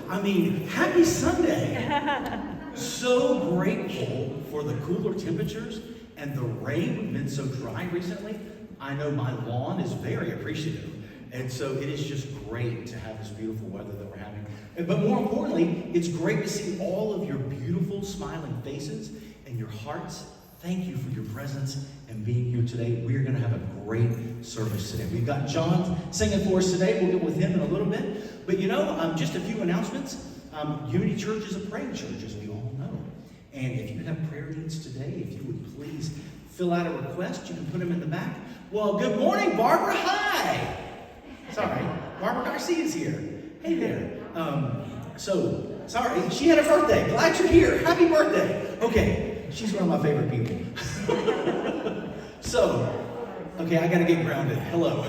I mean, happy Sunday. So grateful for the cooler temperatures and the rain. We've been so dry recently. I know my lawn is very appreciative. And so it is just great to have this beautiful weather that we're having. But more importantly, it's great to see all of your beautiful smiling faces and your hearts. Thank you for your presence and being here today. We're going to have a great service today. We've got John singing for us today. We'll get with him in a little bit. But you know, just a few announcements. Unity Church is a praying church, as we all know. And if you have prayer needs today, if you would please fill out a request, you can put them in the back. Well, good morning, Barbara. Hi. Sorry, Barbara Garcia's here. Hey there. Sorry, she had a birthday. Glad you're here. Happy birthday. Okay, she's one of my favorite people. Okay, I gotta get grounded. Hello.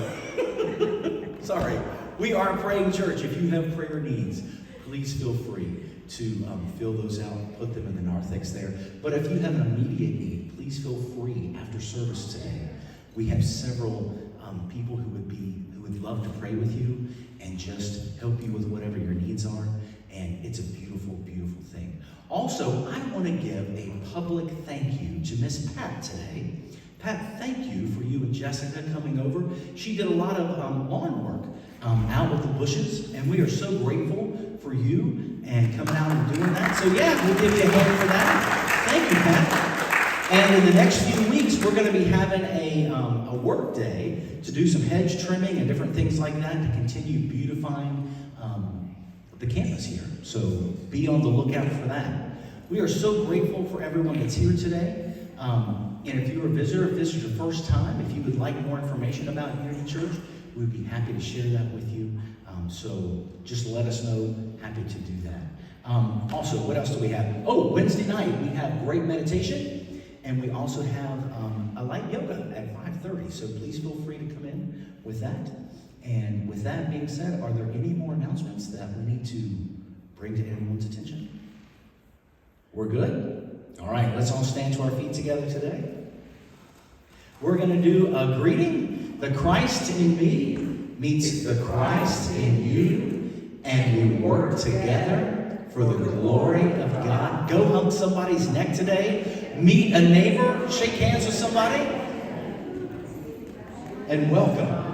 Sorry. We are a praying church. If you have prayer needs, please feel free to fill those out, put them in the narthex there. But if you have an immediate need, please feel free after service today. We have several people who would love to pray with you and just help you with whatever your needs are. And it's a beautiful, beautiful thing. Also, I want to give a public thank you to Miss Pat today. Pat, thank you for you and Jessica coming over. She did a lot of lawn work out with the bushes, and we are so grateful for you and coming out and doing that. So yeah, we'll give you a hand for that. Thank you, Pat. And in the next few weeks, we're going to be having a work day to do some hedge trimming and different things like that to continue beautifying the campus here. So be on the lookout for that. We are so grateful for everyone that's here today. And if you're a visitor, if this is your first time, if you would like more information about Unity Church, we'd be happy to share that with you. So just let us know. Happy to do that. Also, what else do we have? Oh, Wednesday night, we have great meditation. And we also have a light yoga at 5:30. So please feel free to come in with that. And with that being said, are there any more announcements that we need to bring to everyone's attention? We're good? All right, let's all stand to our feet together today. We're going to do a greeting. The Christ in me meets the Christ in you, and we work together for the glory of God. Go hug somebody's neck today. Meet a neighbor. Shake hands with somebody. And welcome.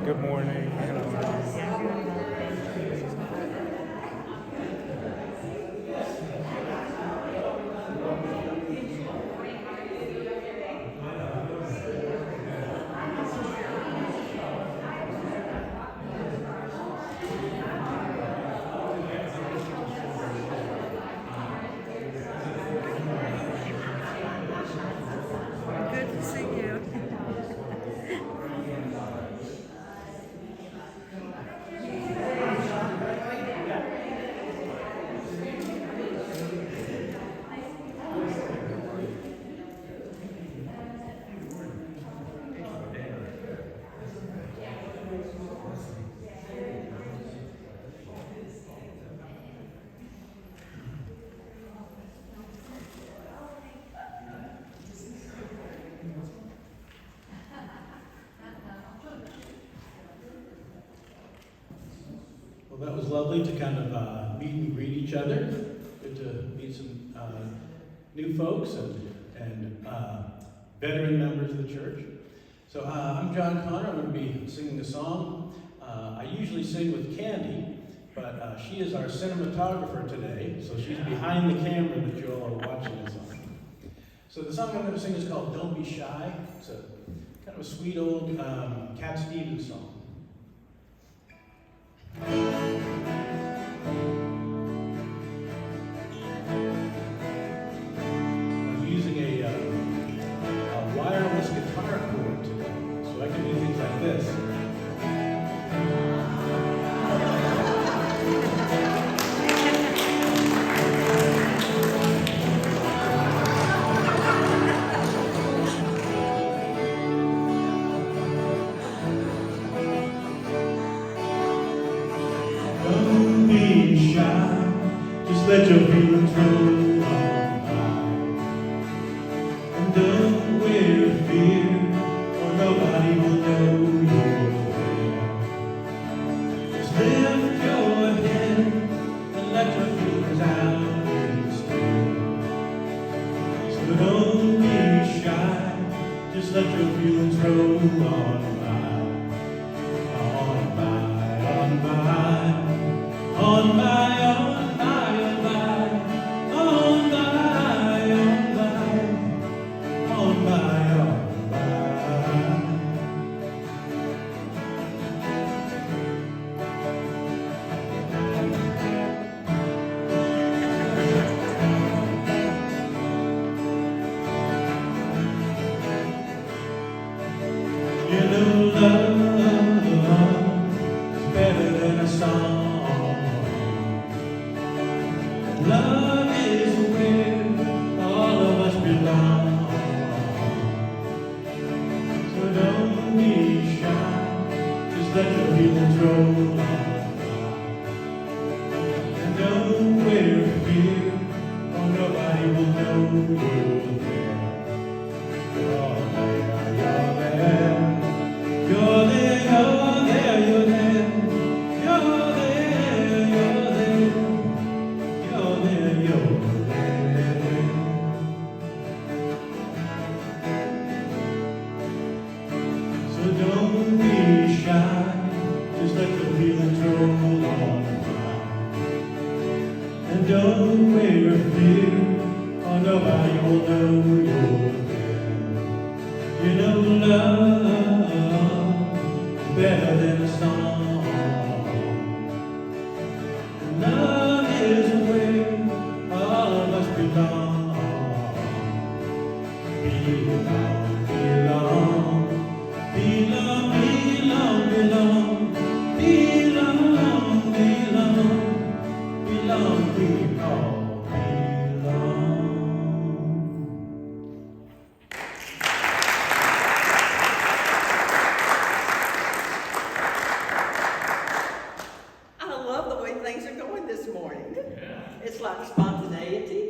Good morning. Good to see you. Well, that was lovely to kind of meet and greet each other. Good to meet some new folks and veteran members of the church. So I'm John Connor. I'm going to be singing a song. I usually sing with Candy, but she is our cinematographer today, so she's behind the camera that you all are watching us on. So the song I'm going to sing is called Don't Be Shy. It's a kind of a sweet old Cat Stevens song. Just let your feelings roll on by. And don't wear fear, or nobody will know you're there. Just lift your head and let your feelings out instead. So don't be shy, just let your feelings roll on by. On by, on by, on by, on by, on by, on by, on by, on by, on by. You know love is better than a song. Love is where all of us belong. So don't be shy, just let your feelings roll on. And don't wear fear, or nobody will know you're there. You're there, you're there. You're there, you're there, you're there. You're there, you're there. You're there, you're there. So don't be shy, just let the feelings roll on by. And don't wear fear, or nobody will know you're there. You know love is better than a song. And love is where all of us belong. Belong, belong, belong, belong, belong, belong, belong, belong, we all belong. I love the way things are going this morning. It's like spontaneity.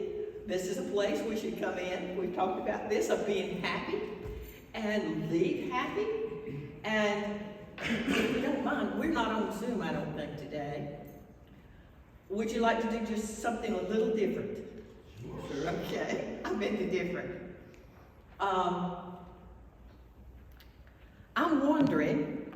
This is a place we should come in. We've talked about this, of being happy and leave happy. And if you don't mind, we're not on Zoom, I don't think, today. Would you like to do just something a little different? Sure. Okay, I'm into different. I'm wondering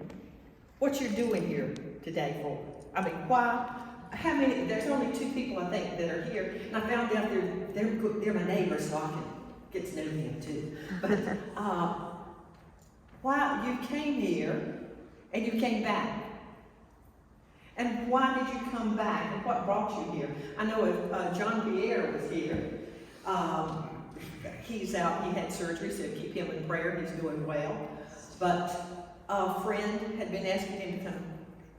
what you're doing here today for. I mean, why? How many? There's only 2 people, I think, that are here, and I found out they're my neighbors, so I can get to know them too. But why you came here and you came back, and why did you come back, and what brought you here? I know if John Pierre was here, he's out. He had surgery, so keep him in prayer. He's doing well, but a friend had been asking him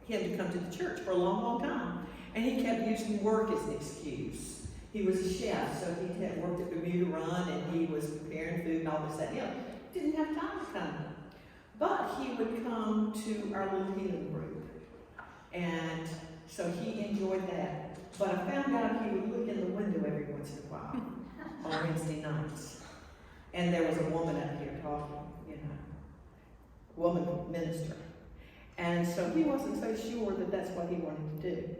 to come to the church for a long, long time. And he kept using work as an excuse. He was a chef, so he had worked at Bermuda Run, and he was preparing food and all this, that, didn't have time to come. But he would come to our little healing group. And so he enjoyed that. But I found out he would look in the window every once in a while on Wednesday nights. And there was a woman up here talking, woman minister. And so he wasn't so sure that that's what he wanted to do.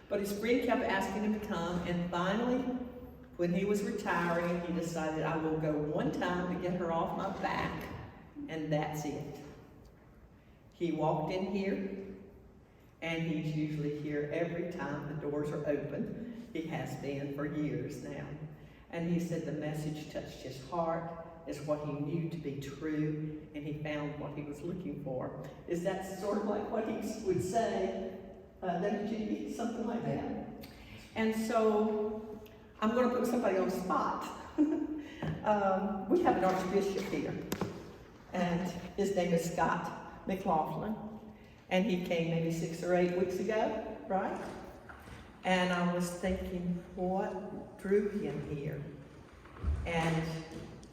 But his friend kept asking him to come, and finally, when he was retiring, he decided, I will go one time to get her off my back, and that's it. He walked in here, and he's usually here every time the doors are open. He has been for years now. And he said the message touched his heart, is what he knew to be true, and he found what he was looking for. Is that sort of like what he would say, WGB, something like that? And so I'm going to put somebody on the spot. We have an archbishop here, and his name is Scott McLaughlin, and he came maybe 6 or 8 weeks ago, right? And I was thinking, what drew him here? And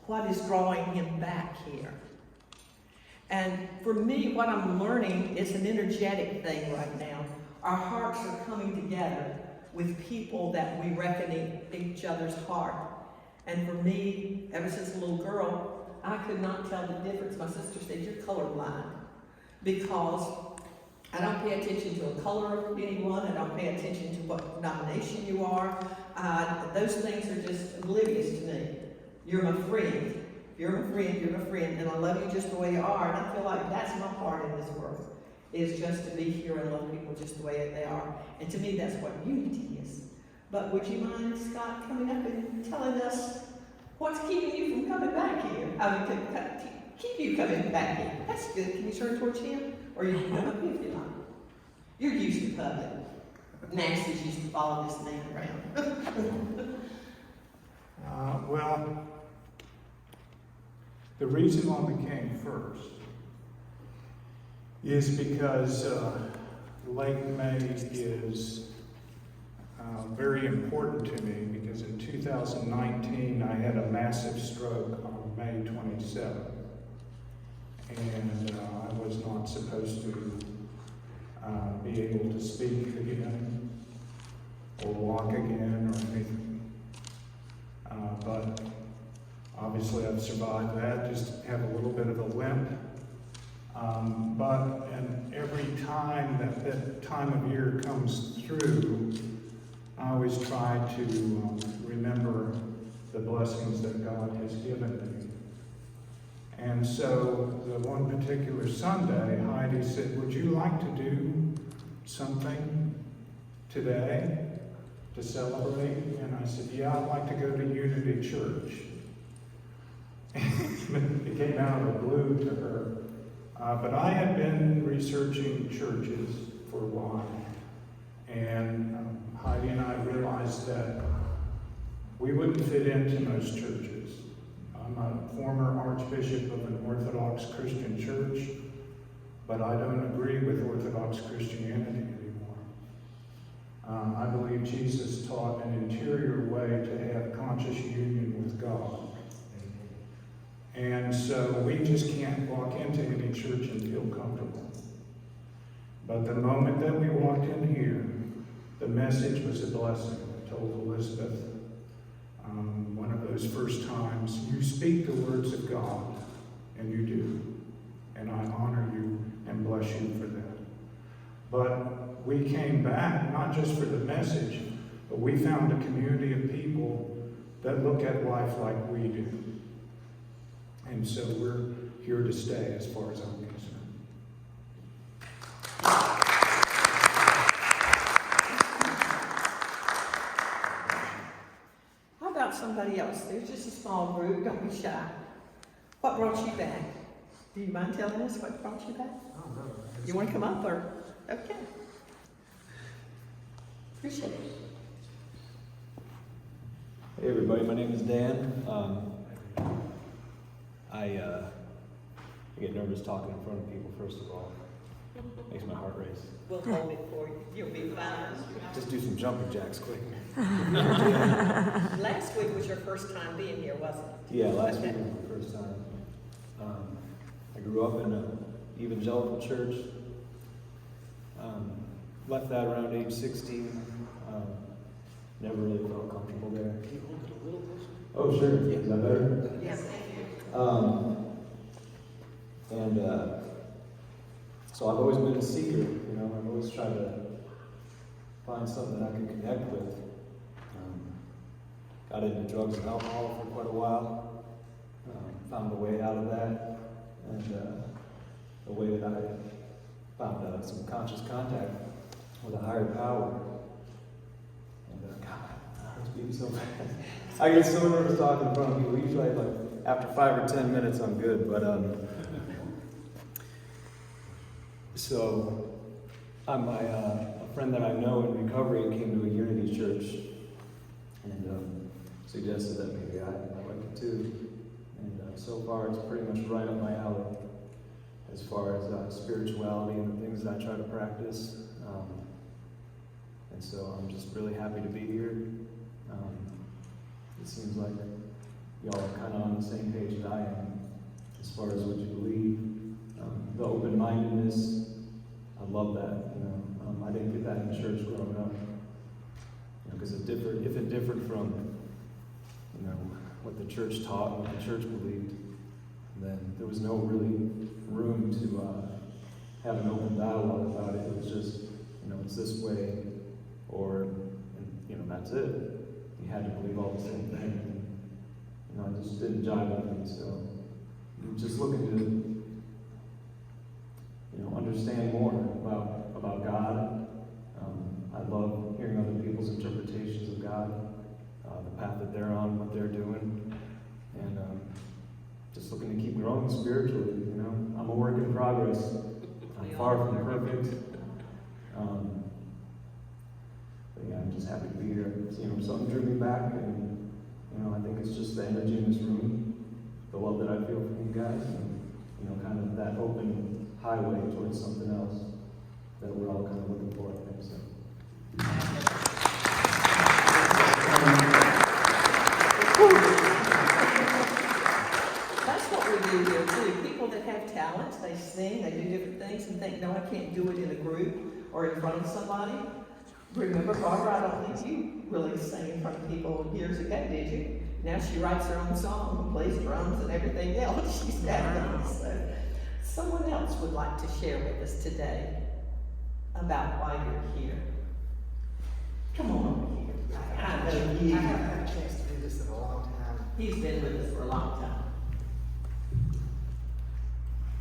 what is drawing him back here? And for me, what I'm learning is an energetic thing right now. Our hearts are coming together with people that we reckon each other's heart. And for me, ever since a little girl, I could not tell the difference. My sister said, "You're colorblind," because I don't pay attention to the color of anyone. I don't pay attention to what denomination you are. Those things are just oblivious to me. You're my friend. You're my friend. You're my friend. And I love you just the way you are. And I feel like that's my part in this world, is just to be here and love people just the way they are. And to me, that's what unity is. But would you mind, Scott, coming up and telling us what's keeping you from coming back here? I mean, to keep you coming back here. That's good. Can you turn towards him? Or you can come up here if you like. You're used to public. Nancy's used to follow this man around. Well, the reason why we came first is because Lake May is very important to me, because in 2019 I had a massive stroke on May 27th, and I was not supposed to be able to speak again or walk again or anything. But obviously I've survived that, just have a little bit of a limp. And every time that time of year comes through, I always try to remember the blessings that God has given me. And so the one particular Sunday, Heidi said, "Would you like to do something today to celebrate?" And I said, "Yeah, I'd like to go to Unity Church." It came out of the blue to her. But I had been researching churches for a while. And Heidi and I realized that we wouldn't fit into most churches. I'm a former archbishop of an Orthodox Christian church, but I don't agree with Orthodox Christianity anymore. I believe Jesus taught an interior way to have conscious union with God. And so we just can't walk into any church and feel comfortable. But the moment that we walked in here, the message was a blessing. I told Elizabeth, one of those first times, you speak the words of God, and you do. And I honor you and bless you for that. But we came back, not just for the message, but we found a community of people that look at life like we do. And so we're here to stay as far as I'm concerned. How about somebody else? There's just a small group. Don't be shy. What brought you back? Do you mind telling us what brought you back? Oh, no. You want to come up or? Okay. Appreciate it. Hey everybody, my name is Dan. I get nervous talking in front of people, first of all. Makes my heart race. We'll hold it for you. You'll be fine. Just do some jumping jacks quick. Last week was your first time being here, wasn't it? Yeah, last week was my first time. I grew up in an evangelical church. Left that around age 16. Never really felt comfortable there. Can you hold it a little closer? Oh, sure. Is that better? Yes, thank you. So I've always been a seeker, I've always tried to find something I can connect with. Got into drugs and alcohol for quite a while, found a way out of that, and the way that I found some conscious contact with a higher power. And God, my heart's beating so fast. I get so nervous talking in front of people. Usually, after 5 or 10 minutes, I'm good. But so a friend that I know in recovery came to a Unity church and suggested that maybe I like it too. And so far, it's pretty much right up my alley as far as spirituality and the things that I try to practice. And so I'm just really happy to be here. It seems like y'all are kind of on the same page as I am as far as what you believe. The open-mindedness, I love that. I didn't get that in church growing up. Because if it differed from, what the church taught, what the church believed, then there was no really room to have an open dialogue about it. It was just, it's this way, or, that's it. You had to believe all the same thing. It just didn't jive with me, so I'm just looking to, understand more about God. I love hearing other people's interpretations of God, the path that they're on, what they're doing, and just looking to keep growing spiritually. I'm a work in progress. I'm far from perfect. But yeah, I'm just happy to be here. Something drew me back, and I think it's just the energy in this room, the love that I feel from you guys, and kind of that open highway towards something else that we're all kind of looking for, I think. So. That's what we do here too. People that have talents, they sing, they do different things, and think, no, I can't do it in a group or in front of somebody. Remember, Barbara, I don't think you really sang in front of people years ago, did you? Now she writes her own song and plays drums and everything else. She's fabulous. So someone else would like to share with us today about why you're here. Come on over here. I know you. I haven't had a chance to do this in a long time. He's been with us for a long time.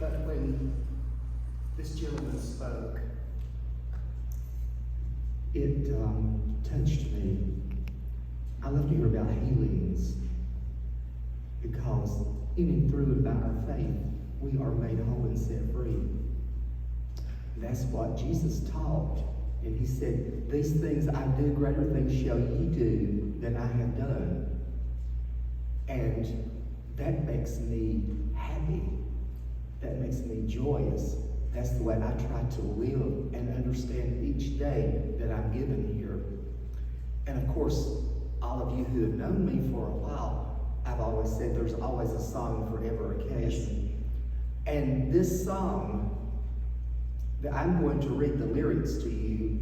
But when this gentleman spoke, it touched me. I love to hear about healings, because in and through and by our faith, we are made whole and set free. That's what Jesus taught. And he said, these things I do, greater things shall ye do than I have done. And that makes me happy. That makes me joyous. That's the way I try to live and understand each day that I'm given here. And of course, all of you who have known me for a while, I've always said there's always a song for every occasion. And this song, that I'm going to read the lyrics to you,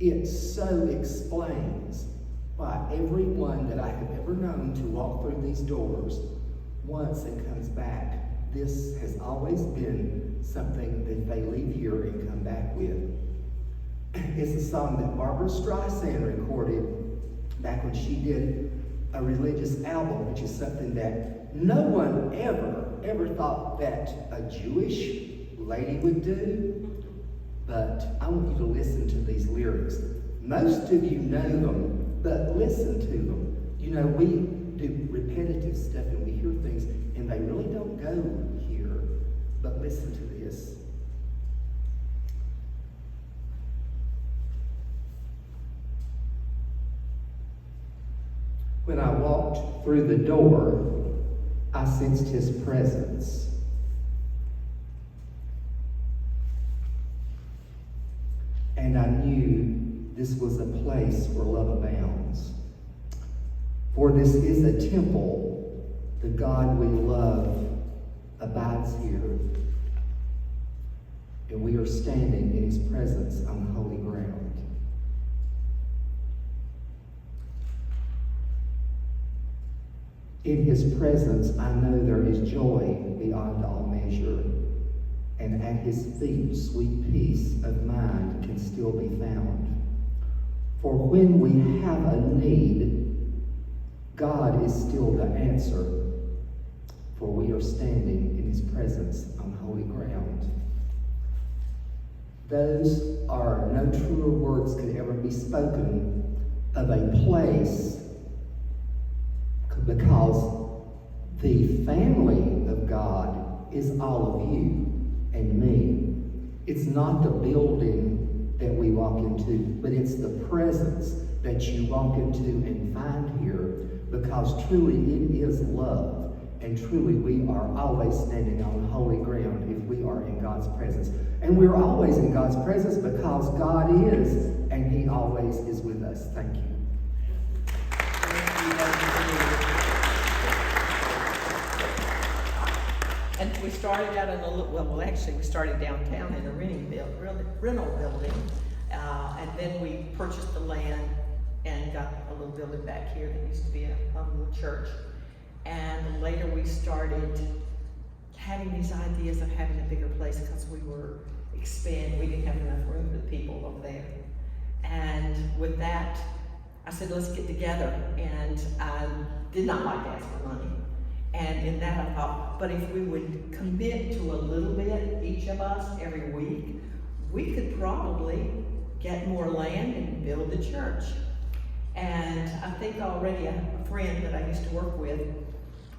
it so explains why everyone that I have ever known to walk through these doors once and comes back, this has always been something that they leave here and come back with. It's a song that Barbara Streisand recorded back when she did a religious album, which is something that no one ever thought that a Jewish lady would do. But I want you to listen to these lyrics. Most of you know them, but listen to them. We do repetitive stuff and we hear things and they really don't go here. But listen to this. When I walked through the door, I sensed his presence. And I knew this was a place where love abounds. For this is a temple, the God we love abides here. And we are standing in his presence on holy ground. In his presence, I know there is joy beyond all measure. And at his feet, sweet peace of mind can still be found. For when we have a need, God is still the answer. For we are standing in his presence on holy ground. Those are no truer words could ever be spoken of a place, because the family of God is all of you and me. It's not the building that we walk into, but it's the presence that you walk into and find here, because truly it is love, and truly we are always standing on holy ground if we are in God's presence. And we're always in God's presence because God is, and he always is with us. Thank you. And we started out in we started downtown in a rental building. And then we purchased the land and got a little building back here that used to be a little church. And later we started having these ideas of having a bigger place because we were expanding. We didn't have enough room for the people over there. And with that, I said, let's get together. And I did not like to ask for money. And in that I thought, but if we would commit to a little bit, each of us, every week, we could probably get more land and build the church. And I think already a friend that I used to work with,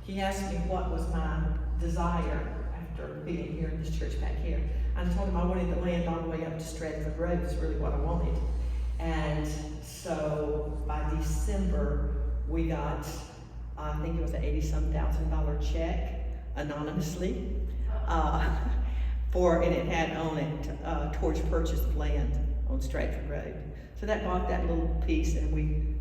he asked me what was my desire after being here in this church back here. I told him I wanted the land all the way up to Stratford Road. Is really what I wanted. And so by December, we got, I think it was an $80,000 check anonymously and it had on it towards purchase of land on Stratford Road. So that bought that little piece, and we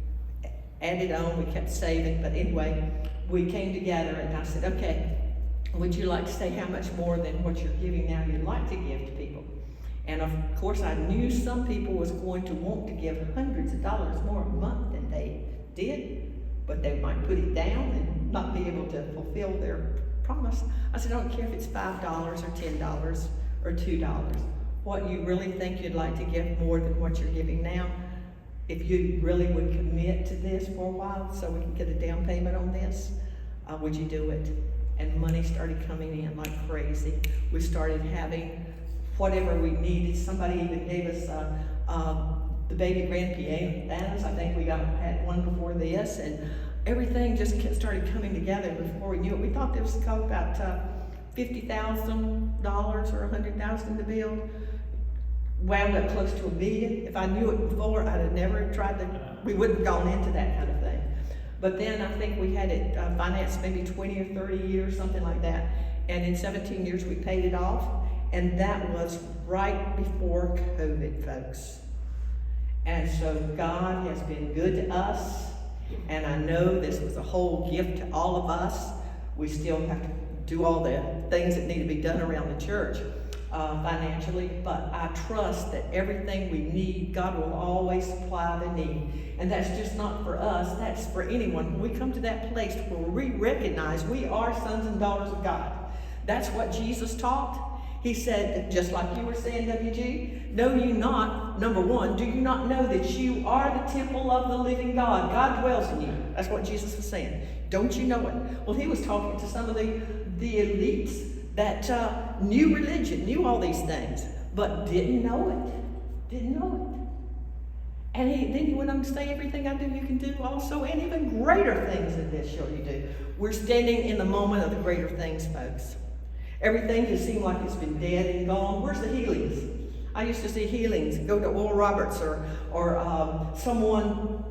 added on, we kept saving, but anyway, we came together and I said, okay, would you like to say how much more than what you're giving now you'd like to give to people? And of course, I knew some people was going to want to give hundreds of dollars more a month than they did, but they might put it down and not be able to fulfill their promise. I said, I don't care if it's $5 or $10 or $2. What you really think you'd like to give more than what you're giving now, if you really would commit to this for a while so we can get a down payment on this, would you do it? And money started coming in like crazy. We started having whatever we needed. Somebody even gave us the baby grand pianos. I think we had one before this, and everything just started coming together before we knew it. We thought this was called about $50,000 or $100,000 to build. Wound up close to $1 million. If I knew it before, I'd have never tried we wouldn't have gone into that kind of thing. But then I think we had it financed maybe 20 or 30 years, something like that. And in 17 years, we paid it off. And that was right before COVID, folks. And so God has been good to us. And I know this was a whole gift to all of us. We still have to do all the things that need to be done around the church financially, but I trust that everything we need, God will always supply the need. And that's just not for us, that's for anyone. When we come to that place where we recognize we are sons and daughters of God. That's what Jesus taught. He said, just like you were saying, WG, know you not, number one, do you not know that you are the temple of the living God? God dwells in you. That's what Jesus was saying. Don't you know it? Well, he was talking to some of the elites that knew religion, knew all these things, but didn't know it. Didn't know it. And then he went on to say, everything I do, you can do also, and even greater things than this shall you do. We're standing in the moment of the greater things, folks. Everything just seemed like it's been dead and gone. Where's the healings? I used to see healings, go to Oral Roberts or someone,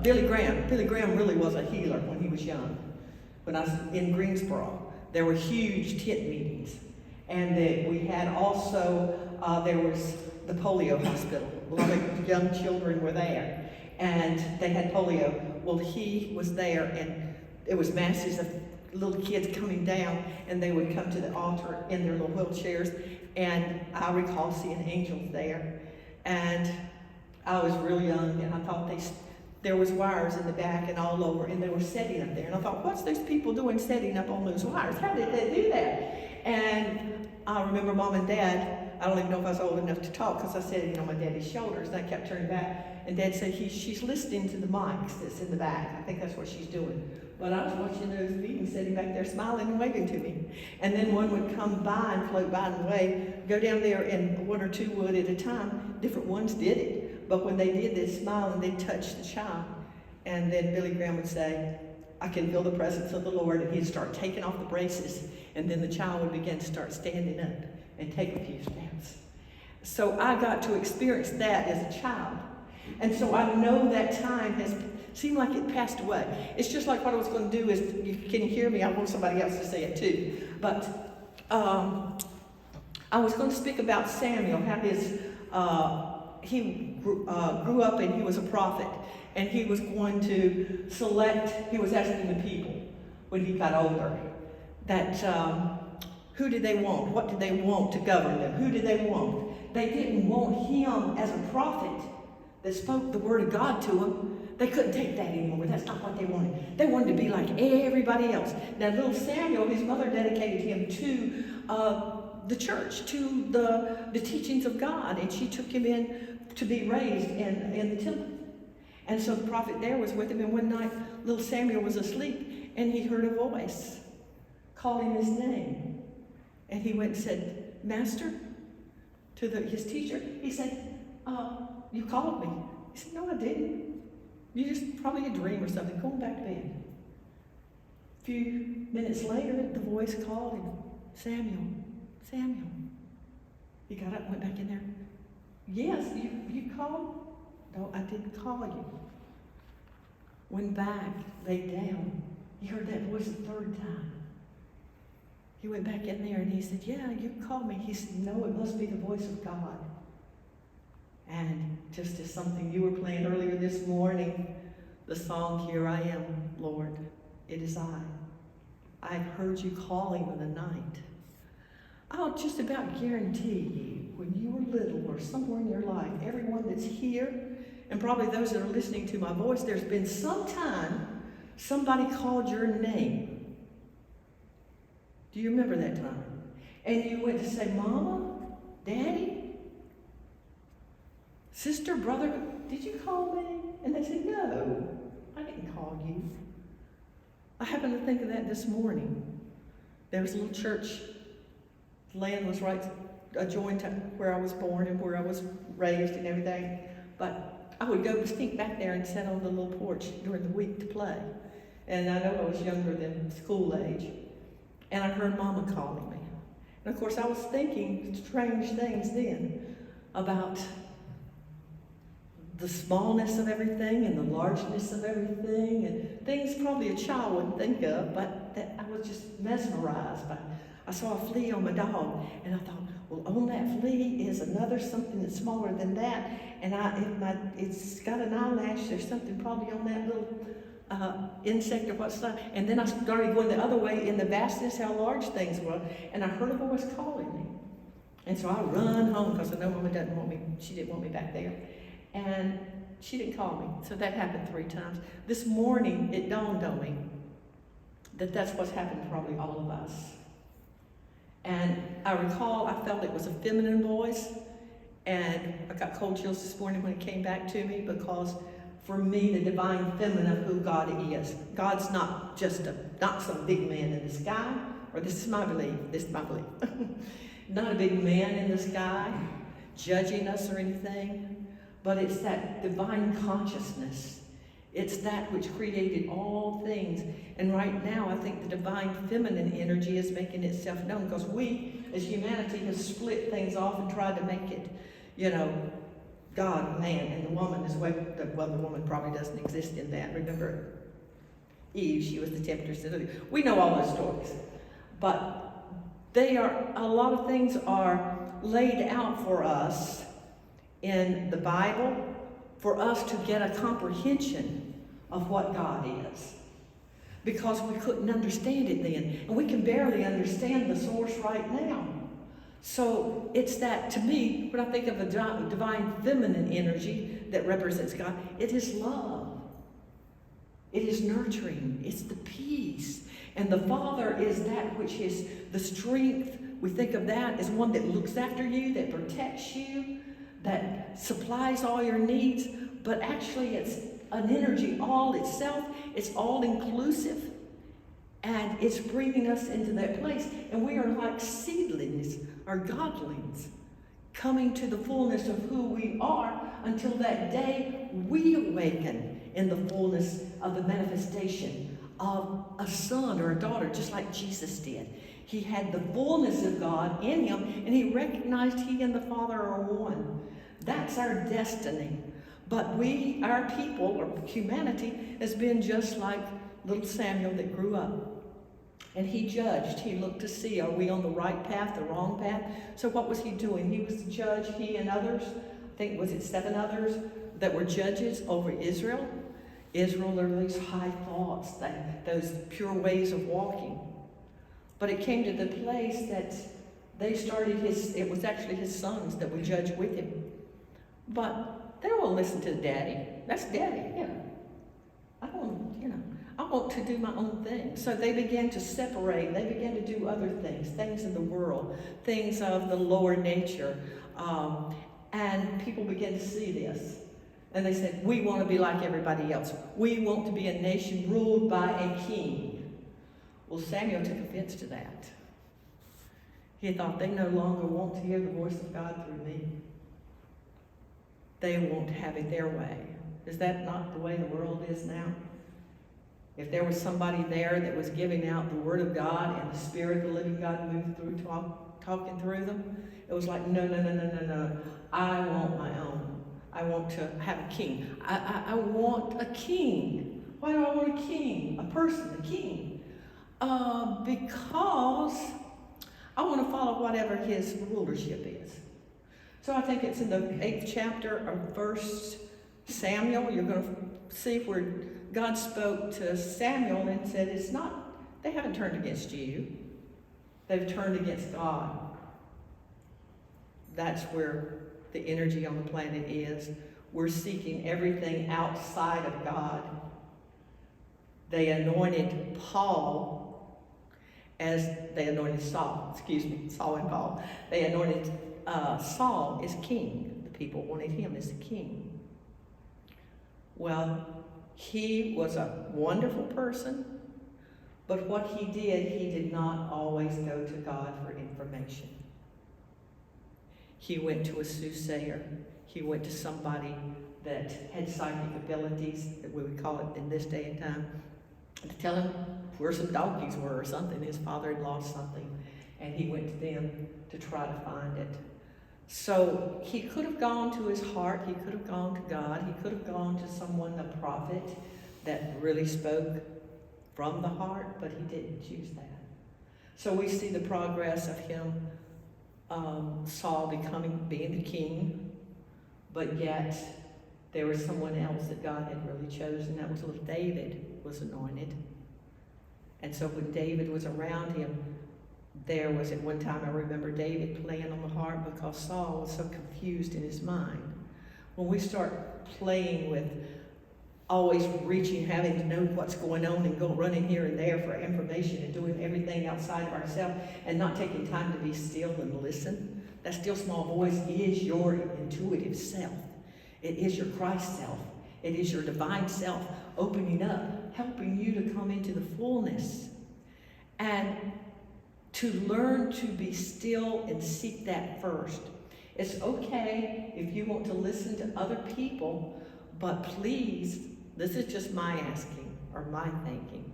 Billy Graham. Billy Graham really was a healer when he was young. When I was in Greensboro, there were huge tent meetings. And we had also, there was the polio hospital. A lot of young children were there. And they had polio. Well, he was there, and it was masses of little kids coming down, and they would come to the altar in their little wheelchairs. And I recall seeing angels there. And I was real young, and I thought there was wires in the back and all over, and they were setting up there. And I thought, what's those people doing setting up on those wires? How did they do that? And I remember Mom and Dad, I don't even know if I was old enough to talk because I sat on my daddy's shoulders, and I kept turning back. And Dad said, she's listening to the mics that's in the back. I think that's what she's doing. But I was watching those meetings sitting back there smiling and waving to me. And then one would come by and float by and wave, go down there, and one or two would at a time. Different ones did it. But when they did, they'd smile and they'd touch the child. And then Billy Graham would say, I can feel the presence of the Lord. And he'd start taking off the braces. And then the child would begin to start standing up and take a few steps. So I got to experience that as a child. And so I know that time has seemed like it passed away. It's just like what I was going to do is, can you hear me? I want somebody else to say it too. But I was going to speak about Samuel, how he grew up and he was a prophet. And he was going to he was asking the people when he got older, that who did they want? What did they want to govern them? Who did they want? they didn't want him as a prophet that spoke the word of God to them. They couldn't take that anymore. That's not what they wanted. They wanted to be like everybody else. Now, little Samuel, his mother dedicated him to the church, to the teachings of God, and she took him in to be raised in the temple. And so the prophet there was with him, and one night little Samuel was asleep, and he heard a voice calling his name. And he went and said, "Master," to his teacher. He said, "You called me." He said, "No, I didn't. You just probably a dream or something. Go on back to bed." A few minutes later, the voice called him, "Samuel, Samuel." He got up and went back in there. "Yes, you called?" "No, I didn't call you." Went back, laid down. He heard that voice a third time. He went back in there and he said, "Yeah, you called me." He said, "No, it must be the voice of God." And just as something you were playing earlier this morning, the song, "Here I Am, Lord, it is I. I've heard you calling in the night." I'll just about guarantee you, when you were little or somewhere in your life, everyone that's here, and probably those that are listening to my voice, there's been some time somebody called your name. Do you remember that time? And you went to say, "Mama, Daddy, sister, brother, did you call me?" And they said, "No, I didn't call you." I happened to think of that this morning. There was a little church. The land was right adjoined to where I was born and where I was raised and everything. But I would go sneak back there and sit on the little porch during the week to play. And I know I was younger than school age. And I heard Mama calling me. And of course I was thinking strange things then about the smallness of everything and the largeness of everything and things probably a child wouldn't think of, but that I was just mesmerized by. I saw a flea on my dog, and I thought, well, on that flea is another something that's smaller than that, and it's got an eyelash. There's something probably on that little insect or what's that. And then I started going the other way in the vastness, how large things were, and I heard a voice calling me. And so I run home because I know Mama doesn't want me. She didn't want me back there, and she didn't call me. So that happened 3 times. This morning it dawned on me that that's what's happened to probably all of us. And I recall I felt it was a feminine voice, and I got cold chills this morning when it came back to me, because for me, the divine feminine of who God is. God's not just not some big man in the sky, or this is my belief, not a big man in the sky judging us or anything, but it's that divine consciousness. It's that which created all things. And right now, I think the divine feminine energy is making itself known, because we, as humanity, have split things off and tried to make it, God, man, and the woman is well, the woman probably doesn't exist in that. Remember Eve, she was the temptress. We know all those stories. But a lot of things are laid out for us in the Bible for us to get a comprehension of what God is. Because we couldn't understand it then. And we can barely understand the source right now. So it's that, to me, when I think of the divine feminine energy that represents God, it is love. It is nurturing. It's the peace. And the Father is that which is the strength. We think of that as one that looks after you, that protects you, that supplies all your needs. But actually it's an energy all itself. It's all inclusive. And it's bringing us into that place. And we are like seedlings or godlings, coming to the fullness of who we are until that day we awaken in the fullness of the manifestation of a son or a daughter, just like Jesus did. He had the fullness of God in him, and he recognized he and the Father are one. That's our destiny. But our people, or humanity, has been just like little Samuel that grew up. And he judged. He looked to see, are we on the right path, the wrong path? So what was he doing? He was the judge, he and others. I think, was it 7 others that were judges over Israel? Israel are those high thoughts, those pure ways of walking. But it came to the place that it was actually his sons that would judge with him. But they don't want to listen to daddy. That's daddy, I want to do my own thing. So they began to separate. They began to do other things, things in the world, things of the lower nature. And people began to see this. And they said, we want to be like everybody else. We want to be a nation ruled by a king. Well, Samuel took offense to that. He thought, they no longer want to hear the voice of God through me. They want to have it their way. Is that not the way the world is now? If there was somebody there that was giving out the Word of God and the Spirit of the living God moved through, talking through them, it was like, no. I want my own. I want to have a king. I want a king. Why do I want a king? A person, a king. Because I want to follow whatever his rulership is. So I think it's in the 8th chapter of 1 Samuel. You're going to see where God spoke to Samuel and said, they haven't turned against you. They've turned against God. That's where the energy on the planet is. We're seeking everything outside of God. They anointed Saul and Paul. They anointed Saul as king. The people wanted him as the king. Well, he was a wonderful person, but what he did not always go to God for information. He went to a soothsayer. He went to somebody that had psychic abilities, that we would call it in this day and time, to tell him where some donkeys were or something. His father had lost something, and he went to them to try to find it. So he could have gone to his heart. He could have gone to God. He could have gone to someone, a prophet, that really spoke from the heart, but he didn't choose that. So we see the progress of him, Saul being the king, but yet there was someone else that God had really chosen. That was little David was anointed. And so when David was around him, there was at one time, I remember David playing on the harp because Saul was so confused in his mind. When we start playing with always reaching, having to know what's going on and go running here and there for information and doing everything outside of ourselves and not taking time to be still and listen, that still small voice is your intuitive self. It is your Christ self. It is your divine self opening up, helping you to come into the fullness. And to learn to be still and seek that first. It's okay if you want to listen to other people, but please, this is just my asking or my thinking.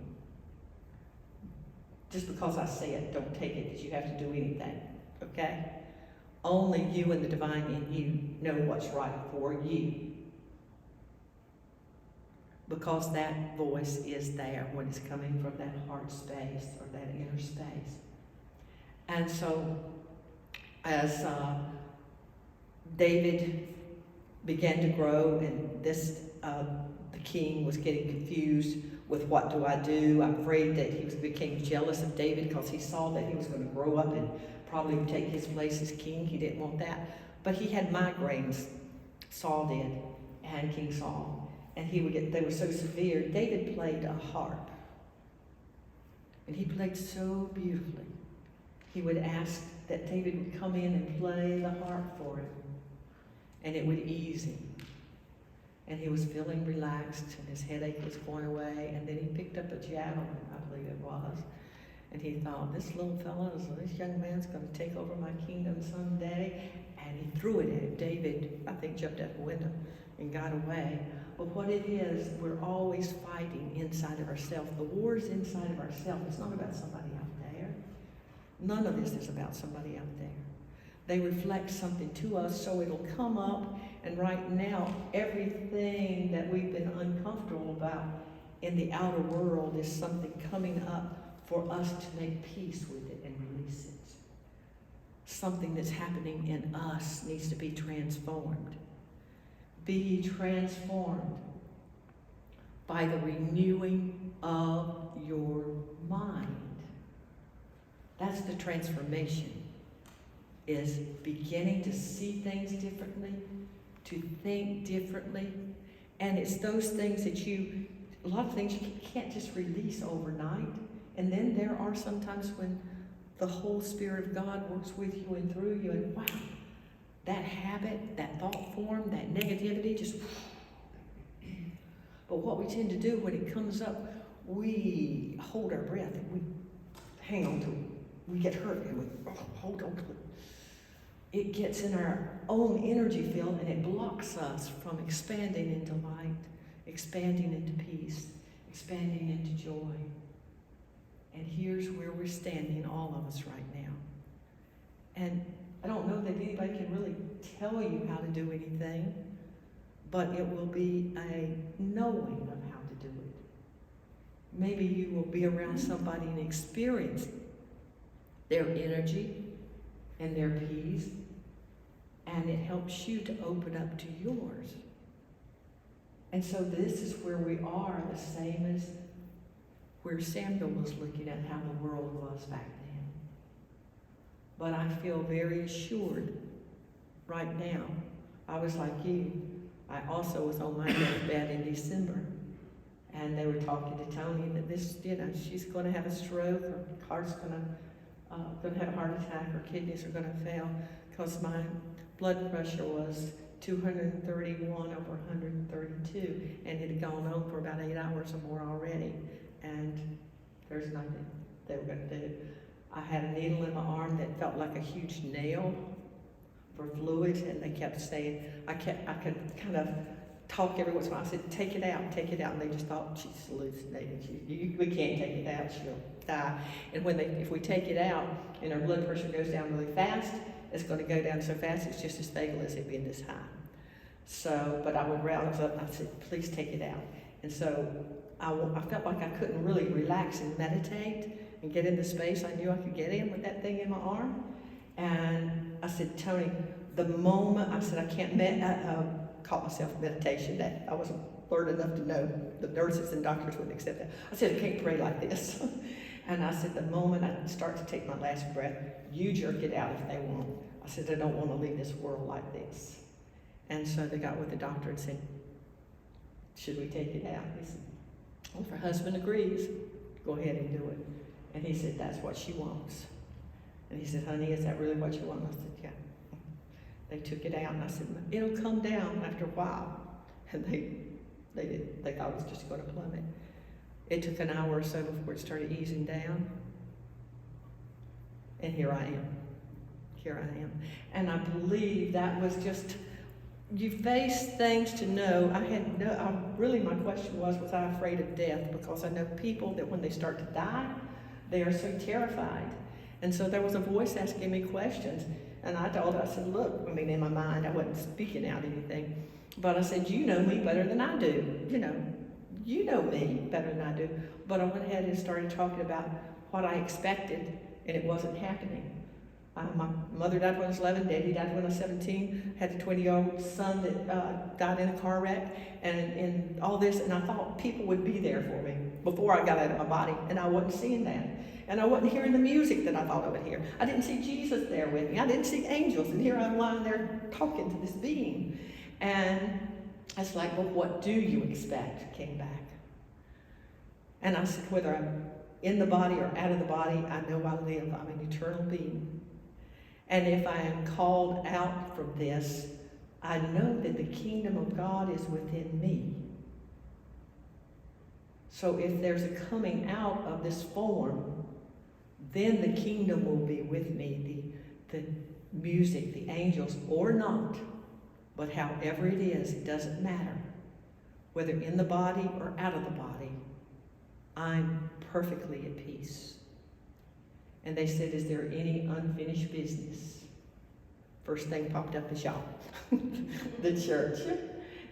Just because I say it, don't take it that you have to do anything, okay? Only you and the divine in you know what's right for you. Because that voice is there when it's coming from that heart space or that inner space. And so, as David began to grow, and the king was getting confused with what do I do. I'm afraid that he became jealous of David because he saw that he was going to grow up and probably take his place as king. He didn't want that. But he had migraines, Saul did, and King Saul. And they were so severe. David played a harp. And he played so beautifully. He would ask that David would come in and play the harp for him. And it would ease him. And he was feeling relaxed, and his headache was going away. And then he picked up a javelin, I believe it was. And he thought, this young man's going to take over my kingdom someday. And he threw it at him. David, I think, jumped out the window and got away. But what it is, we're always fighting inside of ourselves. The war is inside of ourselves. It's not about somebody out there. None of this is about somebody out there. They reflect something to us, so it'll come up. And right now, everything that we've been uncomfortable about in the outer world is something coming up for us to make peace with it and release it. Something that's happening in us needs to be transformed. Be ye transformed by the renewing of your mind. That's the transformation. is beginning to see things differently, to think differently. And it's those things that a lot of things you can't just release overnight. And then there are sometimes when the whole Spirit of God works with you and through you, and wow, that habit, that thought form, that negativity just. But what we tend to do when it comes up, we hold our breath and we hang on to it. We get hurt and we hold on to it. It gets in our own energy field and it blocks us from expanding into light, expanding into peace, expanding into joy. And here's where we're standing, all of us right now. And I don't know that anybody can really tell you how to do anything, but it will be a knowing of how to do it. Maybe you will be around somebody and experience their energy and their peace, and it helps you to open up to yours. And so this is where we are, the same as where Samuel was looking at how the world was back then. But I feel very assured right now. I was like you. I also was on my deathbed in December. And they were talking to Tony that this, she's going to have a stroke, her heart's going to have a heart attack, her kidneys are going to fail, because my blood pressure was 231 over 132, and it had gone on for about 8 hours or more already, and there's nothing they were going to do. I had a needle in my arm that felt like a huge nail for fluid, and they kept saying, I could kind of talk every once in a while. I said, take it out, and they just thought, she's hallucinating. We can't take it out, she'll die. And if we take it out and our blood pressure goes down really fast, it's going to go down so fast it's just as fatal as it being this high. So, but I would rouse up and I said, please take it out. And so I felt like I couldn't really relax and meditate and get in the space I knew I could get in with that thing in my arm. And I said, Tony, the moment I said I can't caught myself in meditation, that I wasn't learned enough to know the nurses and doctors wouldn't accept that. I said, I can't pray like this. And I said, the moment I start to take my last breath, you jerk it out if they want. I said, I don't want to leave this world like this. And so they got with the doctor and said, should we take it out? He said, well, if her husband agrees, go ahead and do it. And he said, that's what she wants. And he said, honey, is that really what you want? I said, yeah. They took it out, and I said, it'll come down after a while. And they did. They thought it was just going to plummet. It took an hour or so before it started easing down. And here I am. And I believe that was just, you face things to know. Really my question was I afraid of death? Because I know people that when they start to die, they are so terrified. And so there was a voice asking me questions. And I told her, I said, look, in my mind, I wasn't speaking out anything. But I said, you know me better than I do. You know me better than I do. But I went ahead and started talking about what I expected, and it wasn't happening. My mother died when I was 11, Daddy died when I was 17, had a 20-year-old son that died in a car wreck, and all this, and I thought people would be there for me before I got out of my body, and I wasn't seeing that. And I wasn't hearing the music that I thought I would hear. I didn't see Jesus there with me. I didn't see angels, and here I'm lying there talking to this being. And I was like, well, what do you expect? Came back. And I said, whether I'm in the body or out of the body, I know I live. I'm an eternal being. And if I am called out from this, I know that the kingdom of God is within me. So if there's a coming out of this form, then the kingdom will be with me, the music, the angels, or not. But however it is, it doesn't matter. Whether in the body or out of the body, I'm perfectly at peace. And they said, is there any unfinished business? First thing popped up is y'all, the church,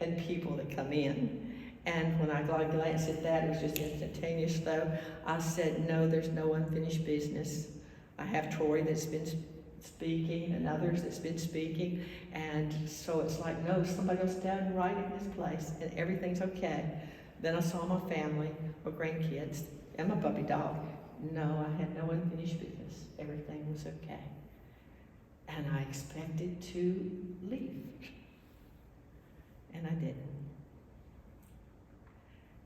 and people that come in. And when I glanced at that, it was just instantaneous though. I said, no, there's no unfinished business. I have Troy that's been speaking and others that's been speaking. And so it's like, no, somebody else down right in this place and everything's okay. Then I saw my family, my grandkids, and my puppy dog. No, I had no unfinished business. Everything was okay. And I expected to leave. And I didn't.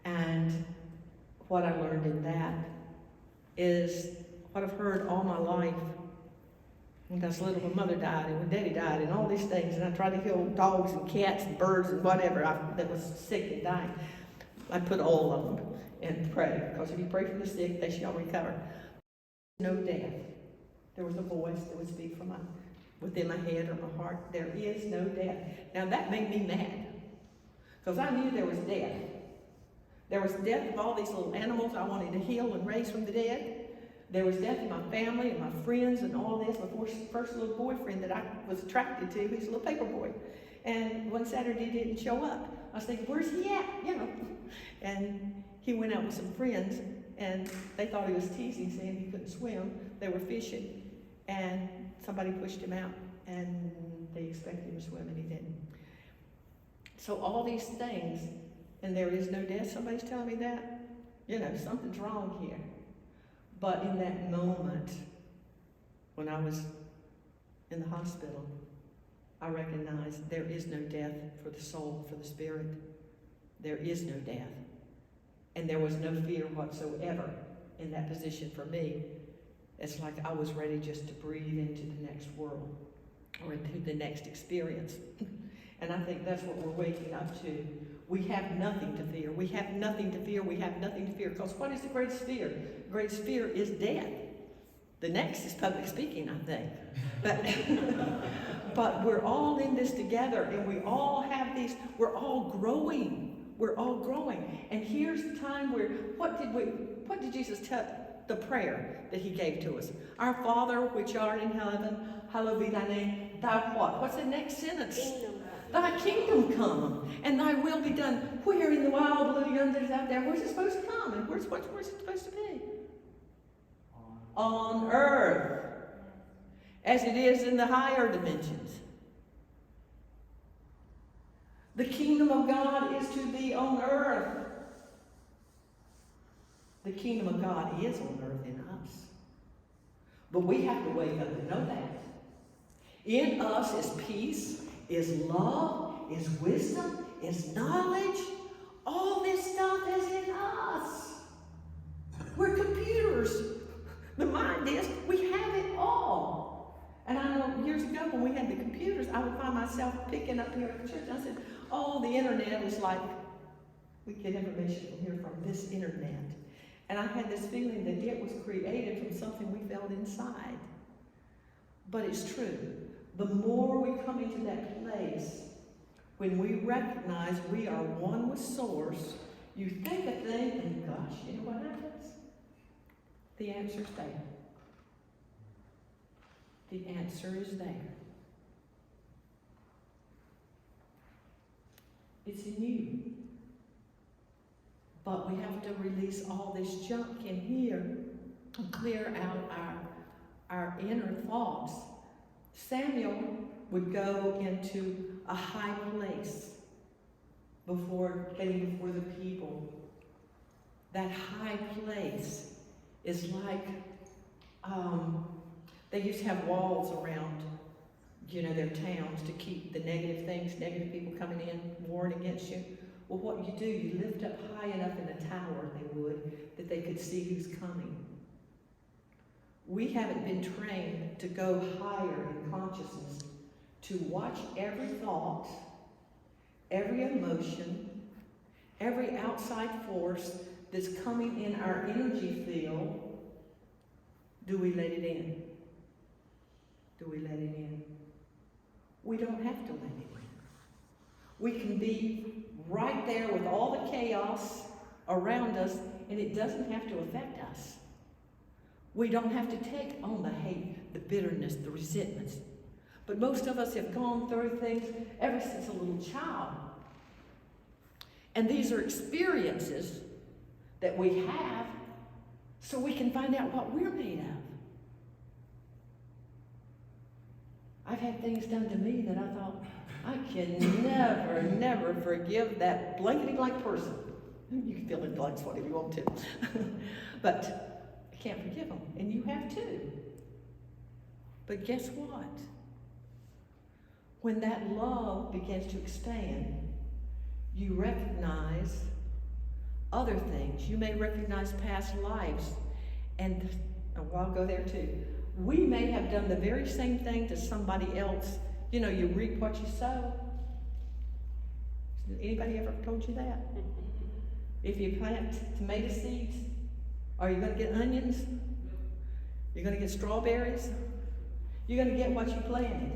And what I learned in that is what I've heard all my life. When I was little, my mother died, and when Daddy died, and all these things, and I tried to heal dogs and cats and birds and whatever that was sick and dying. I put all of them and pray, because if you pray for the sick, they shall recover. No death. There was a voice that would speak from within my head or my heart. There is no death. Now that made me mad, because I knew there was death. There was death of all these little animals I wanted to heal and raise from the dead. There was death in my family and my friends and all this. My first little boyfriend that I was attracted to, he's a little paper boy. And one Saturday he didn't show up. I was thinking, where's he at? You know. And he went out with some friends, and they thought he was teasing, saying he couldn't swim. They were fishing, and somebody pushed him out, and they expected him to swim, and he didn't. So all these things, and there is no death. Somebody's telling me that. You know, something's wrong here. But in that moment, when I was in the hospital, I recognized there is no death for the soul, for the spirit. There is no death. And there was no fear whatsoever in that position for me. It's like I was ready just to breathe into the next world or into the next experience. And I think that's what we're waking up to. We have nothing to fear. We have nothing to fear. We have nothing to fear. Because what is the greatest fear? The greatest fear is death. The next is public speaking, I think. But we're all in this together, and we all have these, we're all growing. We're all growing. And here's the time where, what did Jesus tell, the prayer that he gave to us? Our Father, which art in heaven, hallowed be thy name. Thy what? What's the next sentence? Kingdom. Thy kingdom come, and thy will be done. Where in the wild blue yonders out there? Where's it supposed to come? And where's it supposed to be? On earth, as it is in the higher dimensions. The kingdom of God is to be on earth. The kingdom of God is on earth in us. But we have to wake up and know that. In us is peace, is love, is wisdom, is knowledge. All this stuff is in us. We're computers. The mind is, we have it all. And I know years ago when we had the computers, I would find myself picking up here at the church. And I said, oh, the internet is like, we get information from here from this internet. And I had this feeling that it was created from something we felt inside. But it's true. The more we come into that place, when we recognize we are one with Source, you think a thing and gosh, you know what happens? The answer's there. The answer is there. It's in you. But we have to release all this junk in here and clear out our inner thoughts. Samuel would go into a high place before getting before the people. That high place is like, they used to have walls around, their towns to keep the negative things, negative people coming in, warring against you. Well, what you do, you lift up high enough in the tower, they would, that they could see who's coming. We haven't been trained to go higher in consciousness, to watch every thought, every emotion, every outside force that's coming in our energy field. Do we let it in? Do we let it in? We don't have to let it in. We can be right there with all the chaos around us, and it doesn't have to affect us. We don't have to take on the hate, the bitterness, the resentments. But most of us have gone through things ever since a little child. And these are experiences that we have so we can find out what we're made of. I've had things done to me that I thought, I can never forgive that blankety-blank person. You can fill in blanks whatever you want to. But I can't forgive them, and you have too. But guess what? when that love begins to expand, you recognize other things. You may recognize past lives. And well, I'll go there too. We may have done the very same thing to somebody else. You know, you reap what you sow. Anybody ever told you that? If you plant tomato seeds, are you going to get onions? You're going to get strawberries? You're going to get what you planted.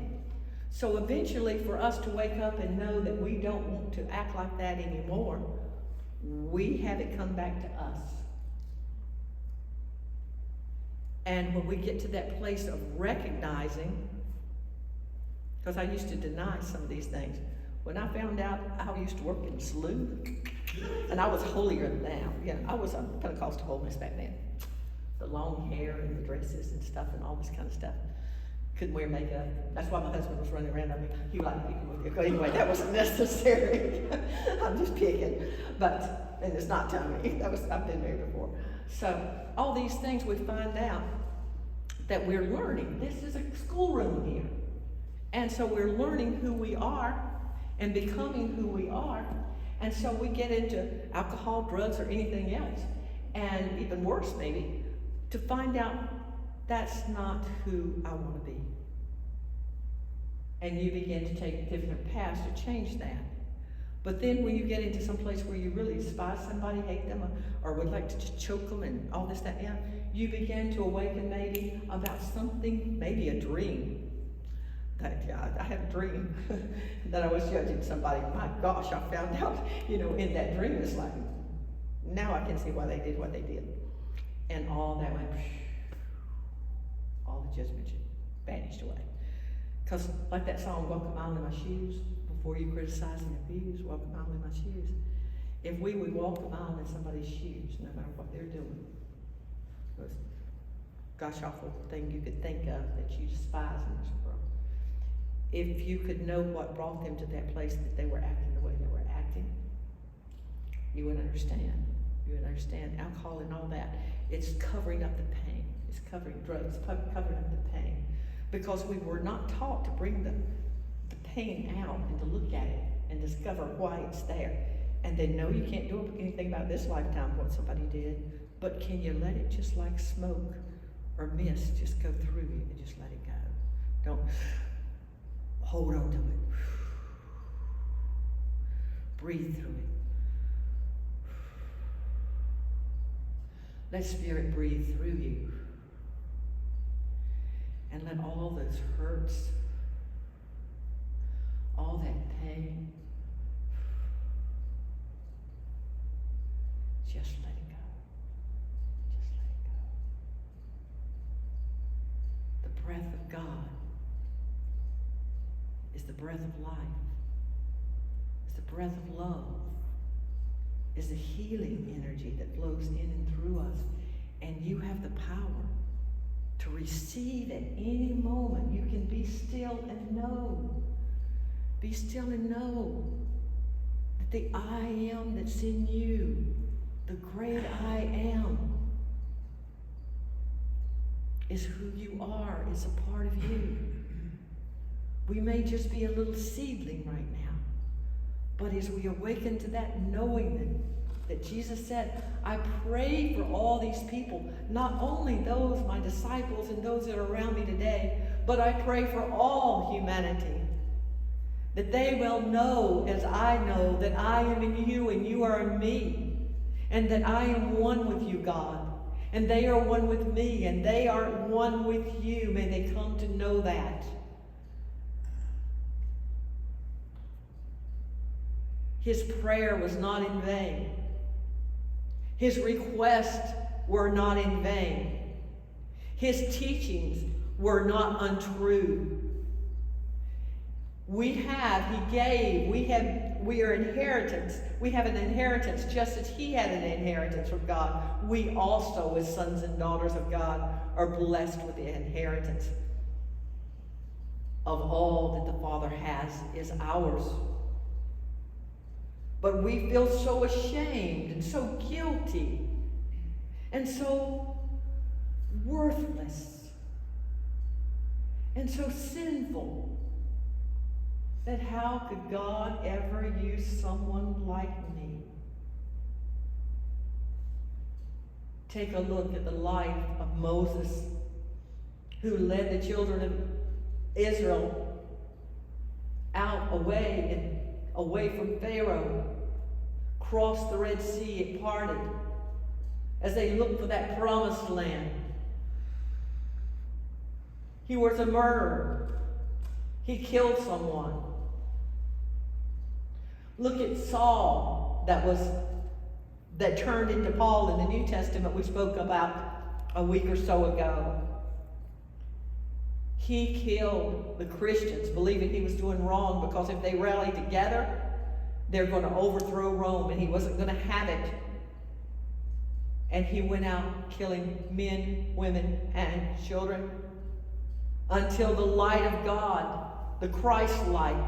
So eventually, for us to wake up and know that we don't want to act like that anymore, we have it come back to us. And when we get to that place of recognizing, because I used to deny some of these things. When I found out, I used to work in the saloon, and I was holier than thou. Yeah, I was a Pentecostal holiness back then. The long hair and the dresses and stuff and all this kind of stuff. Couldn't wear makeup. That's why my husband was running around. I mean, he liked people with you. Anyway, that wasn't necessary. I'm just picking. But, and it's not Tony. I've been married before. So, all these things we find out that we're learning. This is a schoolroom here. And so we're learning who we are and becoming who we are. And so we get into alcohol, drugs, or anything else. And even worse, maybe, to find out that's not who I want to be. And you begin to take different paths to change that. But then when you get into some place where you really despise somebody, hate them, or would like to just choke them and all this, that, yeah, you begin to awaken maybe about something, maybe a dream. I had a dream that I was judging somebody. My gosh, I found out, in that dream, it's like, now I can see why they did what they did. And all that went, all the judgment vanished away. Because like that song, walk a mile in my shoes, before you criticize and abuse, walk a mile in my shoes. If we would walk a mile in somebody's shoes, no matter what they're doing, was gosh awful thing you could think of that you despise in this world. If you could know what brought them to that place that they were acting the way they were acting, you would understand. You would understand alcohol and all that. It's covering up the pain. It's covering drugs, covering up the pain. Because we were not taught to bring the pain out and to look at it and discover why it's there. And then no, you can't do anything about this lifetime, what somebody did. But can you let it just like smoke or mist just go through you and just let it go? Don't hold on to it. Breathe through it. Let Spirit breathe through you. And let all those hurts, all that pain, just let it go. Just let it go. The breath of God is the breath of life. It's the breath of love. Is the healing energy that flows in and through us. And you have the power to receive at any moment. You can be still and know. Be still and know that the I am that's in you, the great I am, is who you are, is a part of you. We may just be a little seedling right now, but as we awaken to that knowing that Jesus said, I pray for all these people, not only those, my disciples and those that are around me today, but I pray for all humanity, that they will know as I know that I am in you and you are in me, and that I am one with you, God, and they are one with me, and they are one with you. May they come to know that. His prayer was not in vain. His requests were not in vain. His teachings were not untrue. We are inheritance. We have an inheritance just as he had an inheritance from God. We also, as sons and daughters of God, are blessed with the inheritance of all that the Father has is ours. But we feel so ashamed and so guilty and so worthless and so sinful that how could God ever use someone like me? Take a look at the life of Moses, who led the children of Israel out away from Pharaoh, crossed the Red Sea, it parted, as they looked for that promised land. He was a murderer. He killed someone. Look at Saul that turned into Paul in the New Testament we spoke about a week or so ago. He killed the Christians, believing he was doing wrong because if they rallied together, they're going to overthrow Rome, and he wasn't going to have it. And he went out killing men, women, and children until the light of God, the Christ light,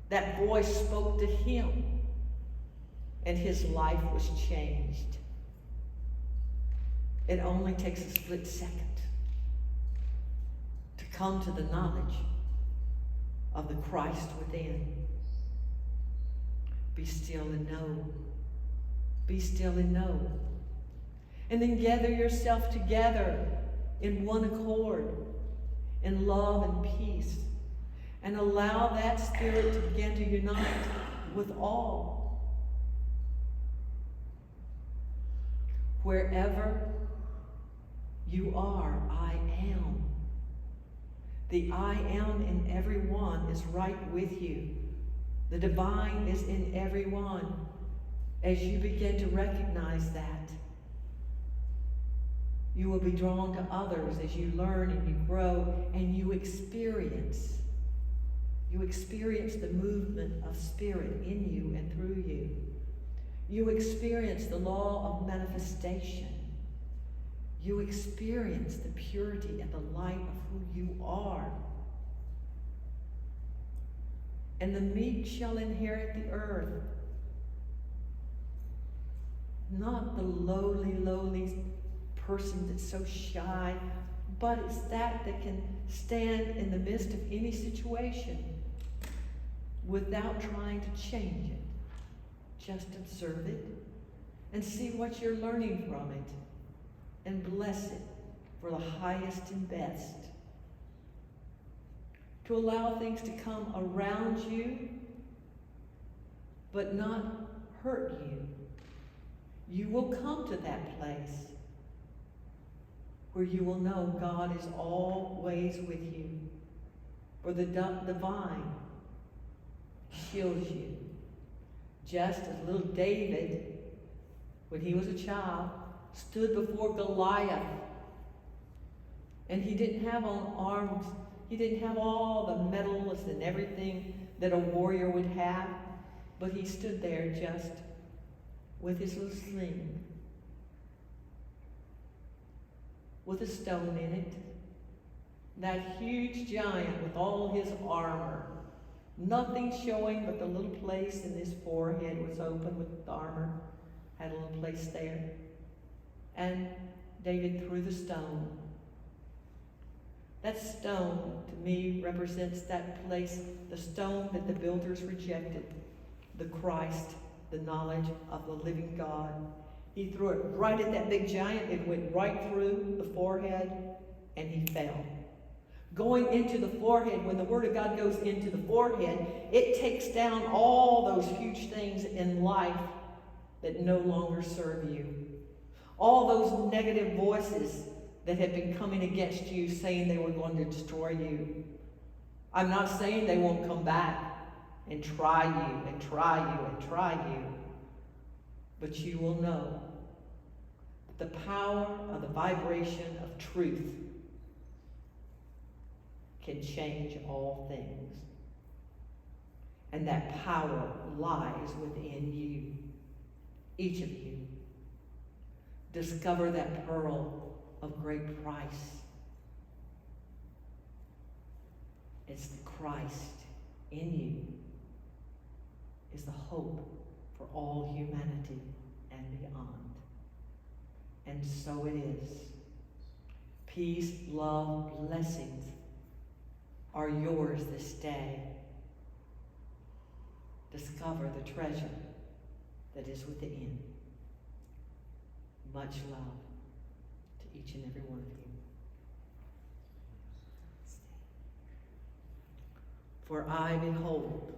that voice spoke to him, and his life was changed. It only takes a split second to come to the knowledge of the Christ within. Be still and know. Be still and know. And then gather yourself together in one accord, in love and peace, and allow that spirit to begin to unite with all. Wherever you are, I am. The I am in everyone is right with you. The divine is in everyone. As you begin to recognize that, you will be drawn to others as you learn and you grow and you experience. You experience the movement of spirit in you and through you. You experience the law of manifestation. You experience the purity and the light of who you are. And the meek shall inherit the earth. Not the lowly person that's so shy, but it's that can stand in the midst of any situation without trying to change it. Just observe it and see what you're learning from it and bless it for the highest and best. To allow things to come around you, but not hurt you. You will come to that place where you will know God is always with you. For the divine shields you. Just as little David, when he was a child, stood before Goliath, and he didn't have on arms, he didn't have all the medals and everything that a warrior would have, but he stood there just with his little sling, with a stone in it. That huge giant with all his armor, nothing showing but the little place in his forehead was open with the armor, had a little place there. And David threw the stone. That stone, to me, represents that place, the stone that the builders rejected, the Christ, the knowledge of the living God. He threw it right at that big giant. It went right through the forehead, and he fell. Going into the forehead, when the Word of God goes into the forehead, it takes down all those huge things in life that no longer serve you. All those negative voices that have been coming against you saying they were going to destroy you. I'm not saying they won't come back and try you and try you and try you. But you will know the power of the vibration of truth can change all things. And that power lies within you, each of you. Discover that pearl of great price. It's the Christ in you, is the hope for all humanity and beyond. And so it is. Peace, love, blessings are yours this day. discover the treasure that is within. Much love to each and every one of you. For I behold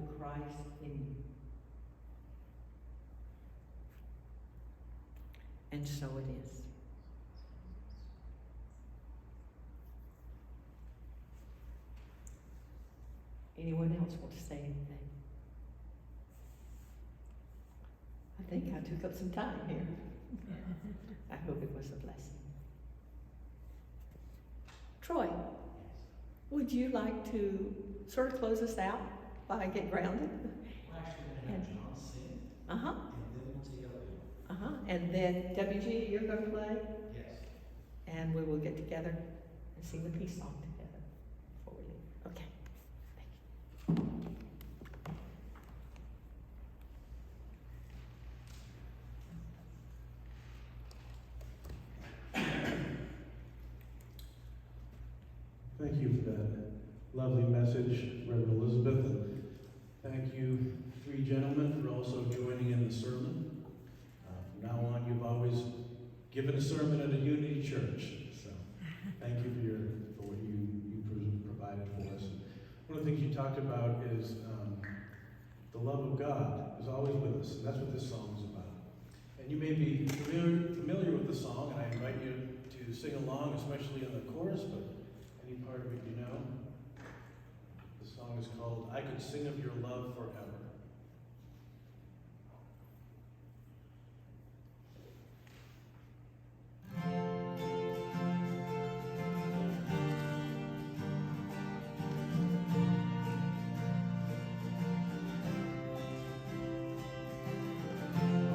the Christ in you. And so it is. Anyone else want to say anything? I think I took up some time here. I hope it was a blessing. Troy, would you like to sort of close us out while I get grounded? Uh-huh. And then WG, you're going to play? Yes. And we will get together and sing the peace song together before we leave. Okay. Thank you. Thank you for that lovely message, Reverend Elizabeth. And thank you, three gentlemen, for also joining in the sermon. From now on, you've always given a sermon at a Unity church. So thank you for what you provided for us. And one of the things you talked about is the love of God is always with us, and that's what this song is about. And you may be familiar with the song, and I invite you to sing along, especially in the chorus, but any part of it you know. The song is called I Could Sing of Your Love Forever.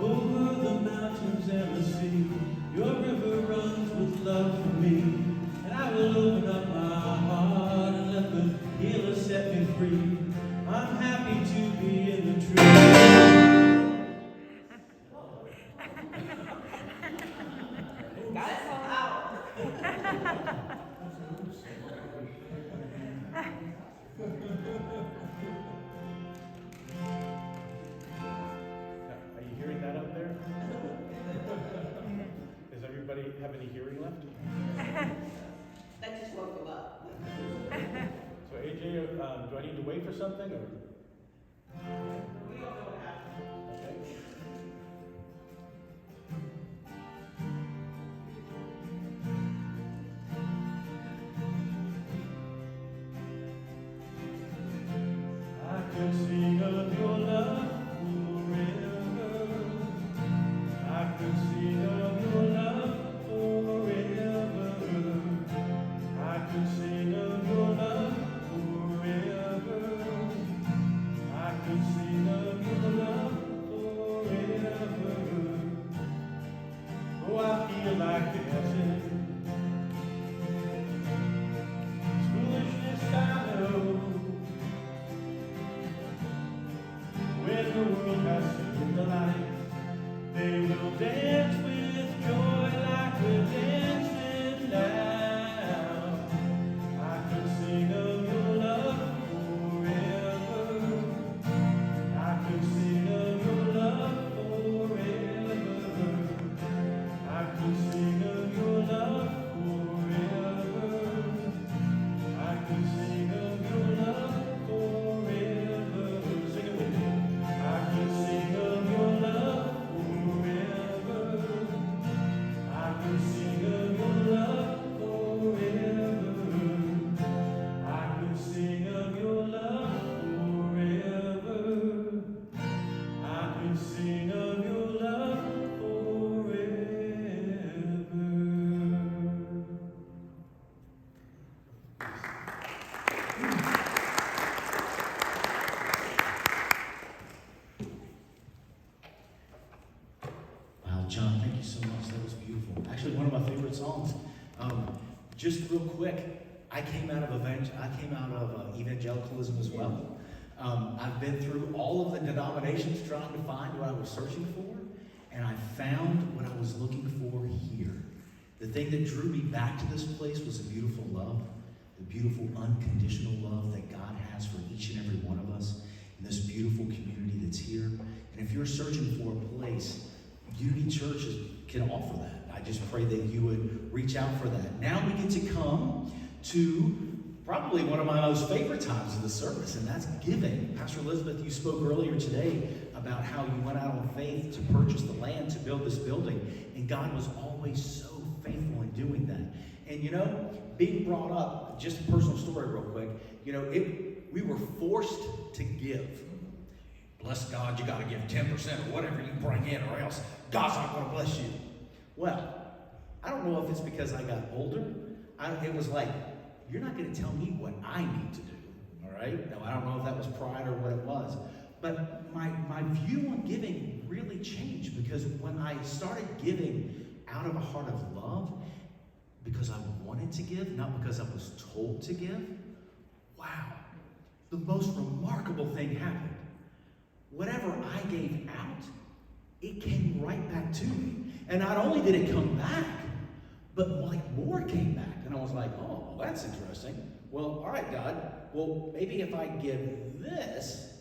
Over the mountains and the sea, your river runs with love for me. And I will open up my heart and let the healer set me free. I'm happy to be in the truth. Got it all out. Are you hearing that up there? Does everybody have any hearing left? That just woke them up. So AJ, do I need to wait for something or? We don't know what happened. Okay. I could sing of your love forever. I could sing of your love forever. I could sing of your love forever. I could sing of your love forever. Oh, I feel like dancing. It's foolishness, I know. When the world has seen the light, they will dance with joy like we're dancing now. I could sing of your love forever. I could sing of your love forever. I could sing of your love forever. I could sing of your love forever. Sing it with me. I could sing of your love forever. I could sing of your love forever. I could sing of your love forever. I could sing of your love forever. Wow, John, thank you so much. That was beautiful. Actually, one of my favorite songs. Just real quick, I came out of evangelicalism as well. I've been through all of the denominations trying to find what I was searching for, and I found what I was looking for here. The thing that drew me back to this place was a beautiful love. the beautiful unconditional love that God has for each and every one of us in this beautiful community that's here. And if you're searching for a place, Unity Church can offer that. I just pray that you would reach out for that. Now we get to come to probably one of my most favorite times of the service, and that's giving. Pastor Elizabeth, you spoke earlier today about how you went out on faith to purchase the land to build this building, and God was always so faithful in doing that. And you know, being brought up, just a personal story real quick, you know, we were forced to give. Bless God, you got to give 10% or whatever you bring in, or else God's not going to bless you. Well, I don't know if it's because I got older. It was like, you're not going to tell me what I need to do, all right? Now, I don't know if that was pride or what it was, but my view on giving really changed, because when I started giving out of a heart of love, because I wanted to give, not because I was told to give, wow, the most remarkable thing happened. Whatever I gave out, it came right back to me. And not only did it come back, but like more came back. And I was like, oh, well, that's interesting. Well, all right, God, well, maybe if I give this,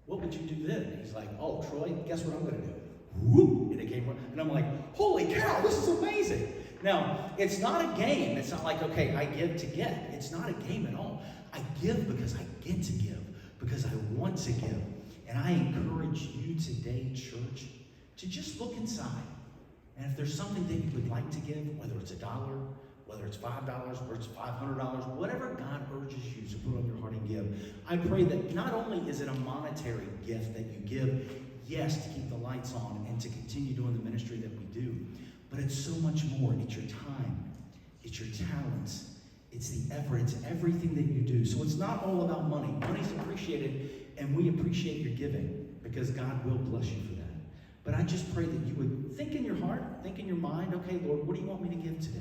what would you do then? And he's like, oh, Troy, guess what I'm going to do? Whoop, and it came, and I'm like, holy cow, this is amazing. Now, it's not a game. It's not like, okay, I give to get. It's not a game at all. I give because I get to give, because I want to give. And I encourage you today, church, to just look inside. And if there's something that you would like to give, whether it's $1, whether it's $5, whether it's $500, whatever God urges you to put on your heart and give, I pray that not only is it a monetary gift that you give, yes, to keep the lights on and to continue doing the ministry that we do, but it's so much more. It's your time, it's your talents, it's the effort, it's everything that you do. So it's not all about money. Money's appreciated, and we appreciate your giving, because God will bless you for that. But I just pray that you would think in your heart, think in your mind, okay, Lord, what do you want me to give today?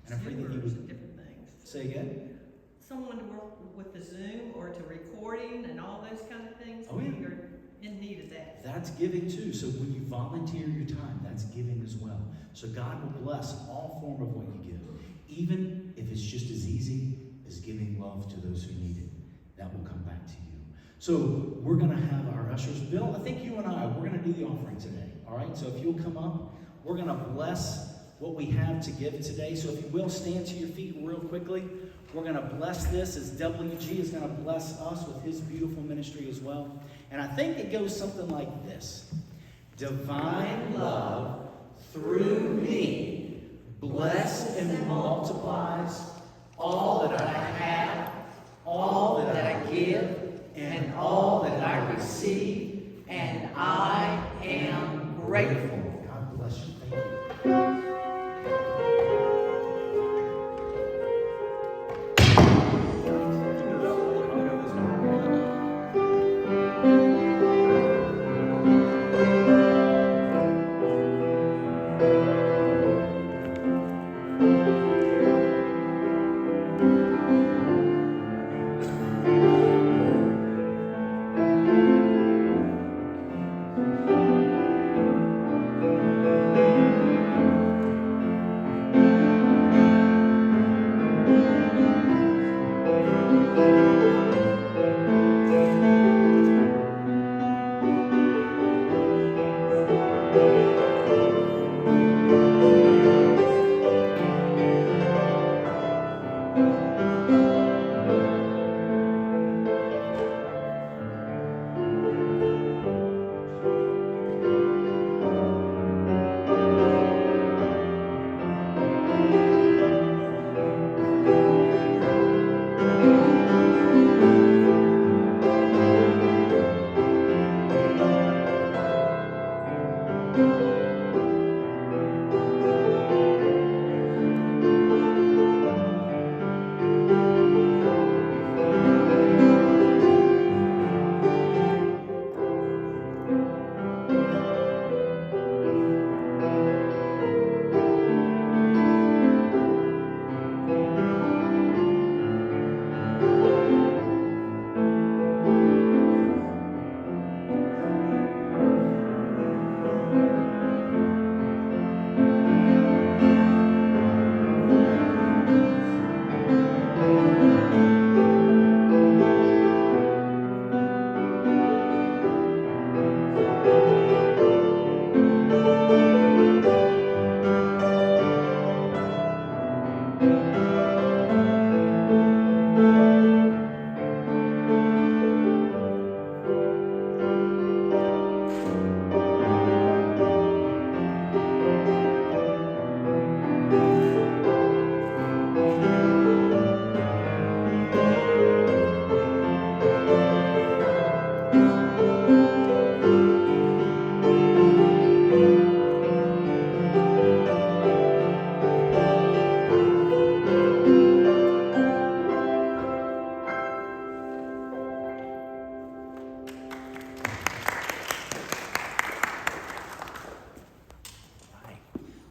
And I pray that you would different things. Say again? Someone to work with the Zoom or to recording and all those kind of things. Oh, yeah. You're in need of that. That's giving too. So when you volunteer your time, that's giving as well. So God will bless all form of what you give, even if it's just as easy as giving love to those who need it. That will come back to you. So we're going to have our ushers. Bill, I think you and I, we're going to do the offering today. All right? So if you'll come up, we're going to bless what we have to give today. So if you will, stand to your feet real quickly. We're going to bless this as WG is going to bless us with his beautiful ministry as well. And I think it goes something like this. Divine love through me bless and multiplies all that I have, all that I give, and all that I receive, and I am grateful. God bless you. Thank you.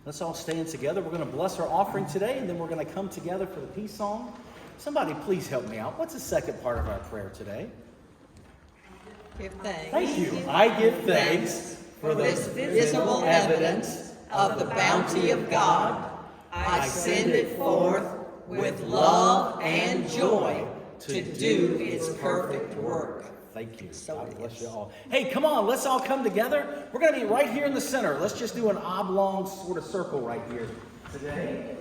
Let's all stand together. We're going to bless our offering today, and then we're going to come together for the peace song. Somebody please help me out. What's the second part of our prayer today? Give thanks. Thank you. I give thanks For this visible evidence of the bounty of God, I send it forth with love and joy to do its perfect work. Thank you. So God it bless is. you all. Hey, come on, let's all come together. We're going to be right here in the center. Let's just do an oblong sort of circle right here today.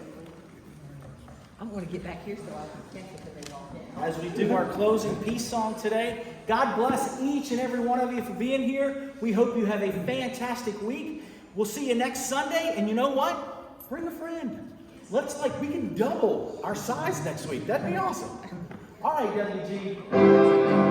I'm going to get back here so I can catch it when they walk in. As we do our closing peace song today, God bless each and every one of you for being here. We hope you have a fantastic week. We'll see you next Sunday. And you know what? Bring a friend. We can double our size next week. That'd be awesome. All right, WG.